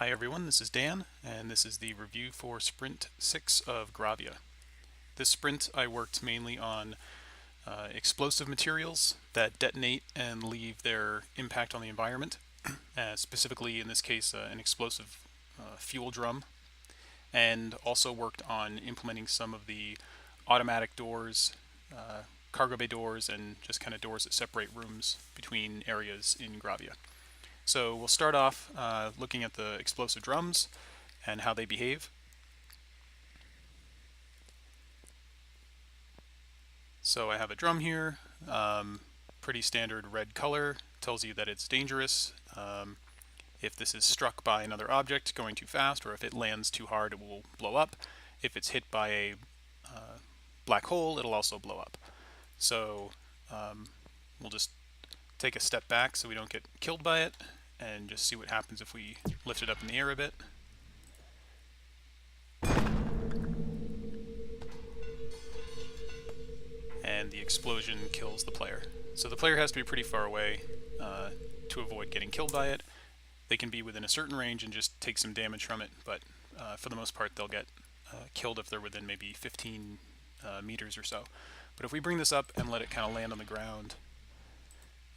Hi everyone, this is Dan, and this is the review for Sprint 6 of Gravia. This sprint I worked mainly on explosive materials that detonate and leave their impact on the environment, specifically in this case an explosive fuel drum, and also worked on implementing some of the automatic doors, cargo bay doors, and just kind of doors that separate rooms between areas in Gravia. So we'll start off looking at the explosive drums and how they behave. So I have a drum here, pretty standard red color, tells you that it's dangerous. If this is struck by another object going too fast, or if it lands too hard, it will blow up. If it's hit by a black hole, it'll also blow up. So we'll just take a step back so we don't get killed by it, and just see what happens if we lift it up in the air a bit. And the explosion kills the player. So the player has to be pretty far away to avoid getting killed by it. They can be within a certain range and just take some damage from it, but for the most part they'll get killed if they're within maybe 15 meters or so. But if we bring this up and let it kind of land on the ground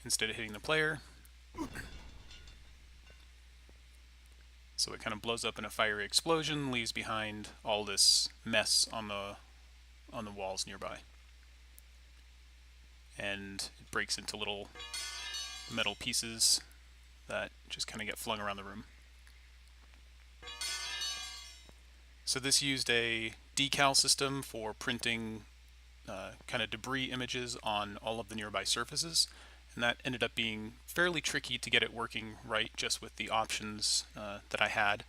instead of hitting the player, so it kind of blows up in a fiery explosion, leaves behind all this mess on the walls nearby. And it breaks into little metal pieces that just kind of get flung around the room. So this used a decal system for printing kind of debris images on all of the nearby surfaces, and that ended up being fairly tricky to get it working right just with the options that I had.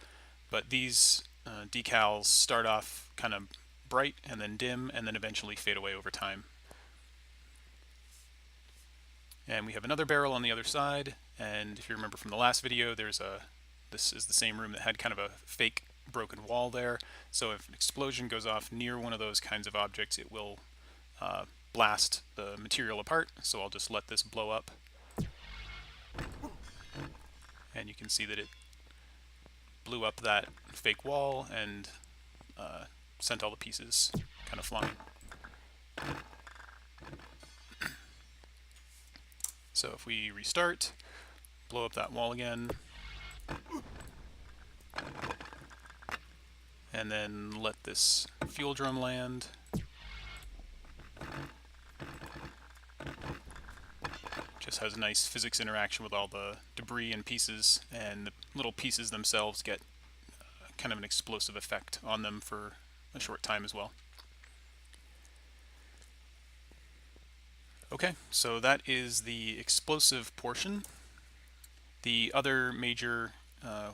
But these decals start off kind of bright and then dim and then eventually fade away over time. And we have another barrel on the other side, and if you remember from the last video, this is the same room that had kind of a fake broken wall there. So if an explosion goes off near one of those kinds of objects, it will blast the material apart. So I'll just let this blow up, and you can see that it blew up that fake wall and sent all the pieces kind of flying. So if we restart, blow up that wall again, and then let this fuel drum land. Just has a nice physics interaction with all the debris and pieces, and the little pieces themselves get kind of an explosive effect on them for a short time as well. Okay, so that is the explosive portion. The other major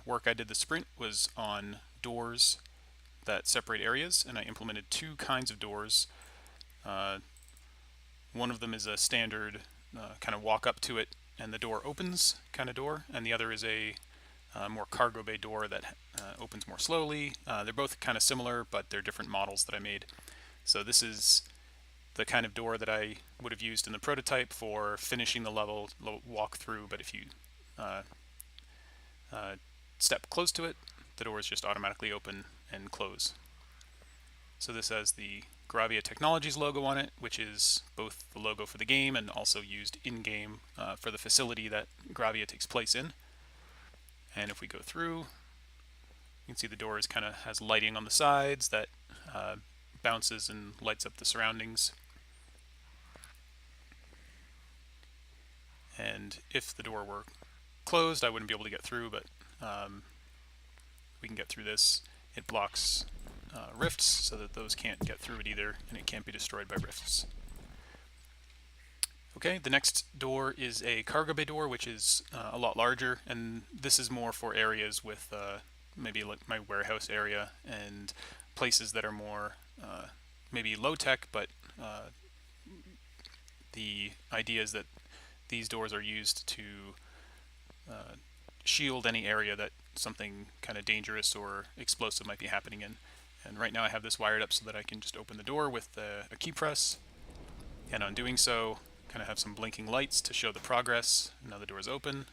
work I did this sprint was on doors that separate areas, and I implemented two kinds of doors. One of them is a standard kind of walk up to it and the door opens kind of door, and the other is a more cargo bay door that opens more slowly. They're both kind of similar, but they're different models that I made. So this is the kind of door that I would have used in the prototype for finishing the level walk through, but if you step close to it, the doors just automatically open and close. So this has the Gravia Technologies logo on it, which is both the logo for the game and also used in-game for the facility that Gravia takes place in. And if we go through, you can see the door kind of has lighting on the sides that bounces and lights up the surroundings. And if the door were closed, I wouldn't be able to get through, but we can get through this. It blocks rifts so that those can't get through it either, and it can't be destroyed by rifts. Okay, the next door is a cargo bay door, which is a lot larger, and this is more for areas with maybe like my warehouse area and places that are more maybe low-tech, but the idea is that these doors are used to shield any area that something kind of dangerous or explosive might be happening in. And right now I have this wired up so that I can just open the door with a key press, and on doing so kind of have some blinking lights to show the progress. Now the door is open,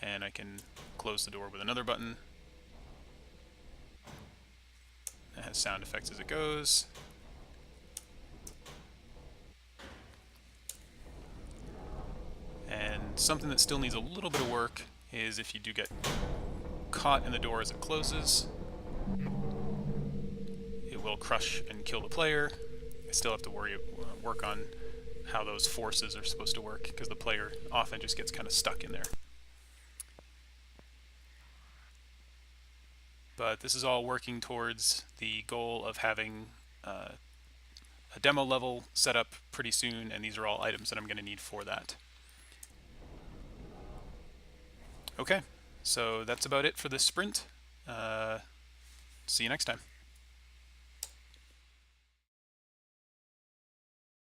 and I can close the door with another button, has sound effects as it goes. And something that still needs a little bit of work is if you do get caught in the door as it closes, it will crush and kill the player. I still have to work on how those forces are supposed to work, because the player often just gets kind of stuck in there. But this is all working towards the goal of having a demo level set up pretty soon, and these are all items that I'm going to need for that. Okay, so that's about it for this sprint. See you next time.